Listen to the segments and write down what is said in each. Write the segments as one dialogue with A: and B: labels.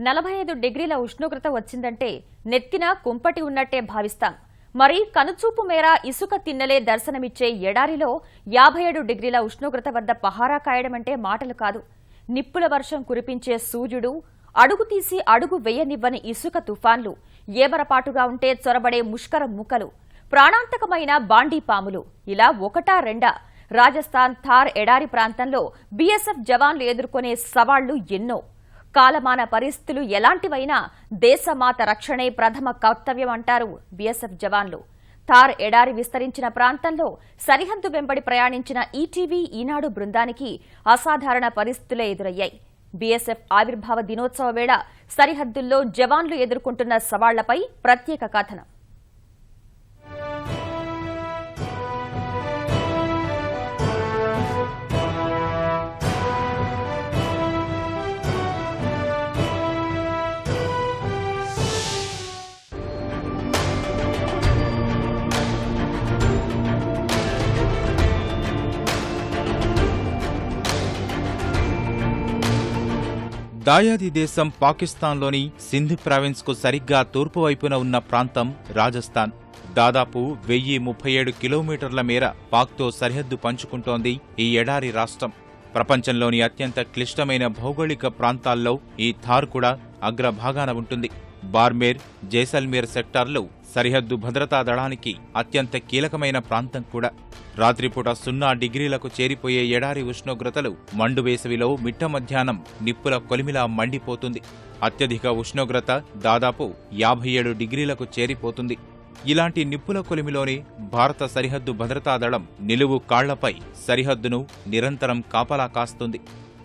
A: 45 డిగ్రీల ఉష్ణోగ్రత వచ్చిందంటే నెత్తిన కుంపటి ఉన్నట్టే భావిస్తాం. మరి కనుచూపు మేర ఇసుక తిన్నెలే దర్శనమిచ్చే ఎడారిలో 57 డిగ్రీల ఉష్ణోగ్రత వద్ద పహారా కాయడమంటే మాటలు కాదు. నిప్పుల వర్షం కురిపించే సూర్యుడు, అడుగు తీసి అడుగు వేయనివ్వని ఇసుక తుఫాన్లు, ఏమరపాటుగా ఉంటే చొరబడే ముష్కర మూకలు, ప్రాణాంతకమైన బాండీపాములు, ఇలా ఒకటా రెండా రాజస్థాన్ థార్ ఎడారి ప్రాంతంలో బీఎస్ఎఫ్ జవాన్లు ఎదుర్కొనే సవాళ్లు ఎన్నో. కాలమాన పరిస్థితులు ఎలాంటివైనా దేశమాత రక్షణే ప్రథమ కర్తవ్యం అంటారు బీఎస్ఎఫ్ జవాన్లు. థార్ ఎడారి విస్తరించిన ప్రాంతంలో సరిహద్దు వెంబడి ప్రయాణించిన ఈటీవీ ఈనాడు బృందానికి అసాధారణ పరిస్థితులే ఎదురయ్యాయి. బీఎస్ఎఫ్ ఆవిర్భావ దినోత్సవ వేళ సరిహద్దుల్లో జవాన్లు ఎదుర్కొంటున్న సవాళ్లపై ప్రత్యేక కథనం.
B: దాయాది దేశం పాకిస్తాన్లోని సింధ్ ప్రావిన్స్కు సరిగ్గా తూర్పు వైపున ఉన్న ప్రాంతం రాజస్థాన్. దాదాపు 1037 కిలోమీటర్ల మేర పాక్తో సరిహద్దు పంచుకుంటోంది ఈ ఎడారి రాష్ట్రం. ప్రపంచంలోని అత్యంత క్లిష్టమైన భౌగోళిక ప్రాంతాల్లో ఈ థార్ కూడా అగ్రభాగాన ఉంటుంది. బార్మేర్, జైసల్మేర్ సెక్టార్లు సరిహద్దు భద్రతా దళానికి అత్యంత కీలకమైన ప్రాంతం కూడా. రాత్రిపూట 0 డిగ్రీలకు చేరిపోయే ఎడారి ఉష్ణోగ్రతలు మండు వేసవిలో మిట్ట మధ్యాహ్నం నిప్పుల కొలిమిలా మండిపోతుంది. అత్యధిక ఉష్ణోగ్రత దాదాపు 57 డిగ్రీలకు చేరిపోతుంది. ఇలాంటి నిప్పుల కొలిమిలోనే భారత సరిహద్దు భద్రతా దళం నిలువు కాళ్లపై సరిహద్దును నిరంతరం కాపలా కాస్తుంది.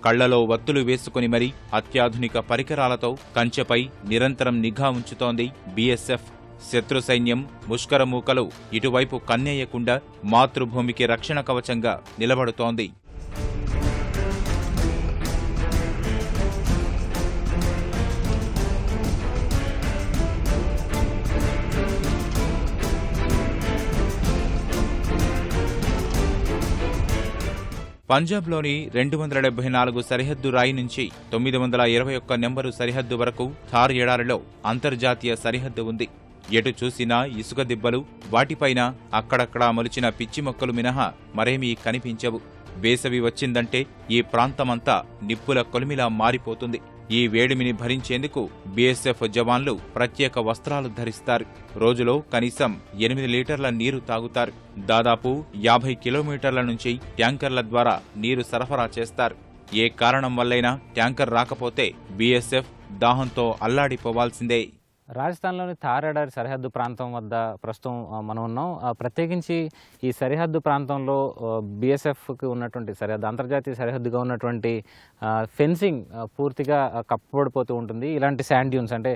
B: కళ్లలో వత్తులు వేసుకుని మరీ అత్యాధునిక పరికరాలతో కంచెపై నిరంతరం నిఘా ఉంచుతోంది బీఎస్ఎఫ్. శత్రు సైన్యం, ముష్కరమూకలు ఇటువైపు కన్నేయకుండా మాతృభూమికి రక్షణ కవచంగా నిలబడుతోంది. పంజాబ్లోని 274 సరిహద్దు రాయి నుంచి 921 నెంబరు సరిహద్దు వరకు థార్ ఎడారిలో అంతర్జాతీయ సరిహద్దు ఉంది. ఎటు చూసినా ఇసుక దిబ్బలు, వాటిపైన అక్కడక్కడా మొలిచిన పిచ్చి మొక్కలు మినహా మరేమీ కనిపించవు. వేసవి వచ్చిందంటే ఈ ప్రాంతమంతా నిప్పుల కొలిమిలా మారిపోతుంది. ఈ వేడిమిని భరించేందుకు బీఎస్ఎఫ్ జవాన్లు ప్రత్యేక వస్త్రాలు ధరిస్తారు. రోజులో కనీసం 8 లీటర్ల నీరు తాగుతారు. దాదాపు 50 కిలోమీటర్ల నుంచి ట్యాంకర్ల ద్వారా నీరు సరఫరా చేస్తారు. ఏ కారణం వల్లైనా ట్యాంకర్ రాకపోతే బీఎస్ఎఫ్ దాహంతో అల్లాడిపోవాల్సిందే.
C: రాజస్థాన్లోని థార్ ఎడారి సరిహద్దు ప్రాంతం వద్ద ప్రస్తుతం మనం ఉన్నాం. ప్రత్యేకించి ఈ సరిహద్దు ప్రాంతంలో బీఎస్ఎఫ్కి ఉన్నటువంటి సరిహద్దు, అంతర్జాతీయ సరిహద్దుగా ఉన్నటువంటి ఫెన్సింగ్ పూర్తిగా కప్పబడిపోతూ ఉంటుంది. ఇలాంటి శాండ్ డ్యూన్స్ అంటే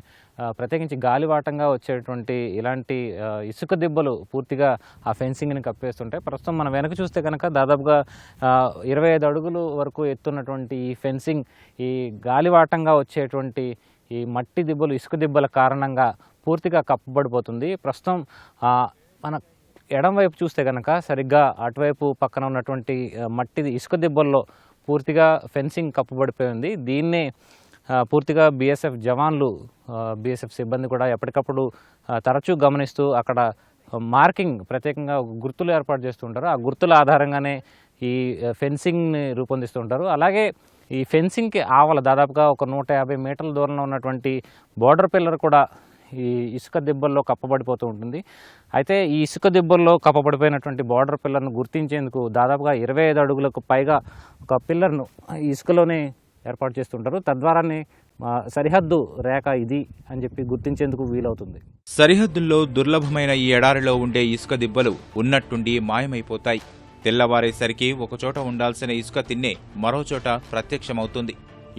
C: ప్రత్యేకించి గాలివాటంగా వచ్చేటువంటి ఇలాంటి ఇసుక దిబ్బలు పూర్తిగా ఆ ఫెన్సింగ్ని కప్పేస్తుంటాయి. ప్రస్తుతం మనం వెనక చూస్తే కనుక దాదాపుగా 25 అడుగులు వరకు ఎత్తున్నటువంటి ఈ ఫెన్సింగ్ ఈ గాలివాటంగా వచ్చేటువంటి ఈ మట్టి దిబ్బలు, ఇసుక దిబ్బల కారణంగా పూర్తిగా కప్పబడిపోతుంది. ప్రస్తుతం మన ఎడం వైపు చూస్తే కనుక సరిగ్గా అటువైపు పక్కన ఉన్నటువంటి మట్టి ఇసుక దిబ్బల్లో పూర్తిగా ఫెన్సింగ్ కప్పబడిపోయింది. దీన్నే పూర్తిగా బీఎస్ఎఫ్ జవాన్లు, బీఎస్ఎఫ్ సిబ్బంది కూడా ఎప్పటికప్పుడు తరచూ గమనిస్తూ అక్కడ మార్కింగ్, ప్రత్యేకంగా గుర్తులు ఏర్పాటు చేస్తుంటారు. ఆ గుర్తుల ఆధారంగానే ఈ ఫెన్సింగ్ని రూపొందిస్తుంటారు. అలాగే ఈ ఫెన్సింగ్కి ఆవల దాదాపుగా ఒక 150 మీటర్ల దూరంలో ఉన్నటువంటి బోర్డర్ పిల్లర్ కూడా ఈ ఇసుక దిబ్బల్లో కప్పబడిపోతూ ఉంటుంది. అయితే ఈ ఇసుక దిబ్బల్లో కప్పబడిపోయినటువంటి బోర్డర్ పిల్లర్ను గుర్తించేందుకు దాదాపుగా 25 అడుగులకు పైగా ఒక పిల్లర్ను ఇసుకలోనే ఏర్పాటు చేస్తుంటారు. తద్వారానే సరిహద్దు రేఖ ఇది అని చెప్పి గుర్తించేందుకు వీలవుతుంది.
B: సరిహద్దుల్లో దుర్లభమైన ఈ ఎడారిలో ఉండే ఇసుక దిబ్బలు ఉన్నట్టుండి మాయమైపోతాయి. తెల్లవారేసరికి ఒకచోట ఉండాల్సిన ఇసుక తిన్నే మరోచోట ప్రత్యక్షమవుతుంది.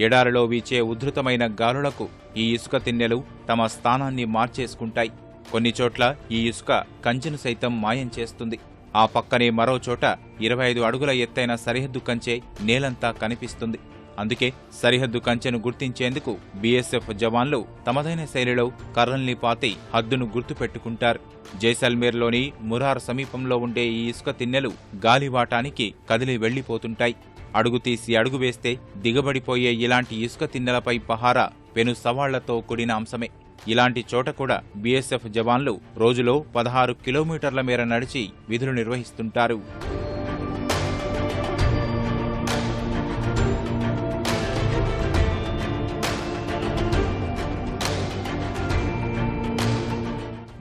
B: ఎడారిలో వీచే ఉధృతమైన గాలులకు ఈ ఇసుక తిన్నెలు తమ స్థానాన్ని మార్చేసుకుంటాయి. కొన్ని చోట్ల ఈ ఇసుక కంచెను సైతం మాయం చేస్తుంది. ఆ పక్కనే మరోచోట 25 అడుగుల ఎత్తైన సరిహద్దు కంచె నేలంతా కనిపిస్తుంది. అందుకే సరిహద్దు కంచెను గుర్తించేందుకు బీఎస్ఎఫ్ జవాన్లు తమదైన శైలిలో కర్రల్ని పాతి హద్దును గుర్తుపెట్టుకుంటారు. జైసల్మేర్లోని మురార్ సమీపంలో ఉండే ఈ ఇసుక తిన్నెలు గాలివాటానికి కదిలి వెళ్లిపోతుంటాయి. అడుగు తీసి అడుగు వేస్తే దిగబడిపోయే ఇలాంటి ఇసుక తిన్నెలపై పహారా పెను సవాళ్లతో కూడిన అంశమే. ఇలాంటి చోట కూడా బీఎస్ఎఫ్ జవాన్లు రోజులో 16 కిలోమీటర్ల మేర నడిచి విధులు నిర్వహిస్తుంటారు.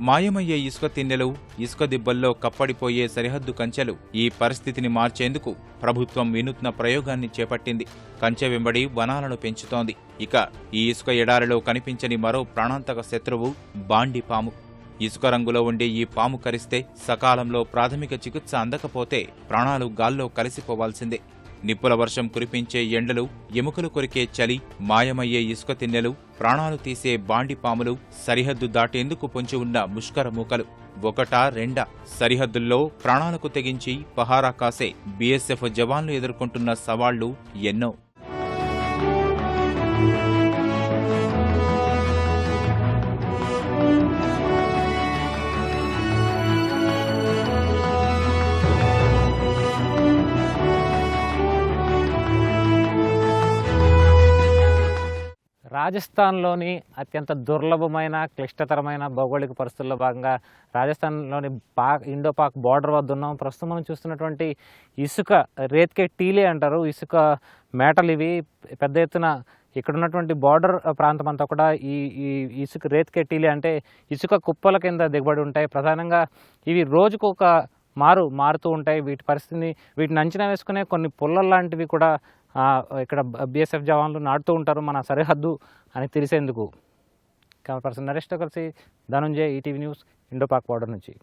B: మాయమయ్యే ఇసుక తిన్నెలు, ఇసుక దిబ్బల్లో కప్పడిపోయే సరిహద్దు కంచెలు ఈ పరిస్థితిని మార్చేందుకు ప్రభుత్వం వినూత్న ప్రయోగాన్ని చేపట్టింది. కంచె వెంబడి వనాలను పెంచుతోంది. ఇక ఈ ఇసుక ఎడారిలో కనిపించని మరో ప్రాణాంతక శత్రువు బాండిపాము. ఇసుక రంగులో ఉండే ఈ పాము కరిస్తే సకాలంలో ప్రాథమిక చికిత్స అందకపోతే ప్రాణాలు గాల్లో కలిసిపోవాల్సిందే. నిప్పుల వర్షం కురిపించే ఎండలు, ఎముకలు కొరికే చలి, మాయమయ్యే ఇసుక తిన్నెలు, ప్రాణాలు తీసే బాండిపాములు, సరిహద్దు దాటేందుకు పొంచి ఉన్న ముష్కర మూకలు. ఒకటా రెండా? సరిహద్దుల్లో ప్రాణాలకు తెగించి పహారా కాసే బీఎస్ఎఫ్ జవాన్లు ఎదుర్కొంటున్న సవాళ్లు ఎన్నో.
C: రాజస్థాన్లోని అత్యంత దుర్లభమైన క్లిష్టతరమైన భౌగోళిక పరిస్థితుల్లో భాగంగా రాజస్థాన్లోని ఇండో పాక్ బార్డర్ వద్ద ఉన్నాం. ప్రస్తుతం మనం చూస్తున్నటువంటి ఇసుక రేత్కే టీలే అంటారు. ఇసుక మేటలు ఇవి పెద్ద ఎత్తున ఇక్కడ ఉన్నటువంటి బార్డర్ ప్రాంతం అంతా కూడా ఈ ఇసుక రేత్కే టీలే అంటే ఇసుక కుప్పల కింద దిగబడి ఉంటాయి. ప్రధానంగా ఇవి రోజుకొక మారుతూ ఉంటాయి. వీటిని అంచనా వేసుకునే కొన్ని పుల్లల లాంటివి కూడా ఇక్కడ బీఎస్ఎఫ్ జవాన్లు నాటుతూ ఉంటారు మన సరిహద్దు అని తెలిసేందుకు. కెమెరా పర్సన్ నరేష్తో కలిసి Dhananjay, ETV news, Indo Pak border నుంచి.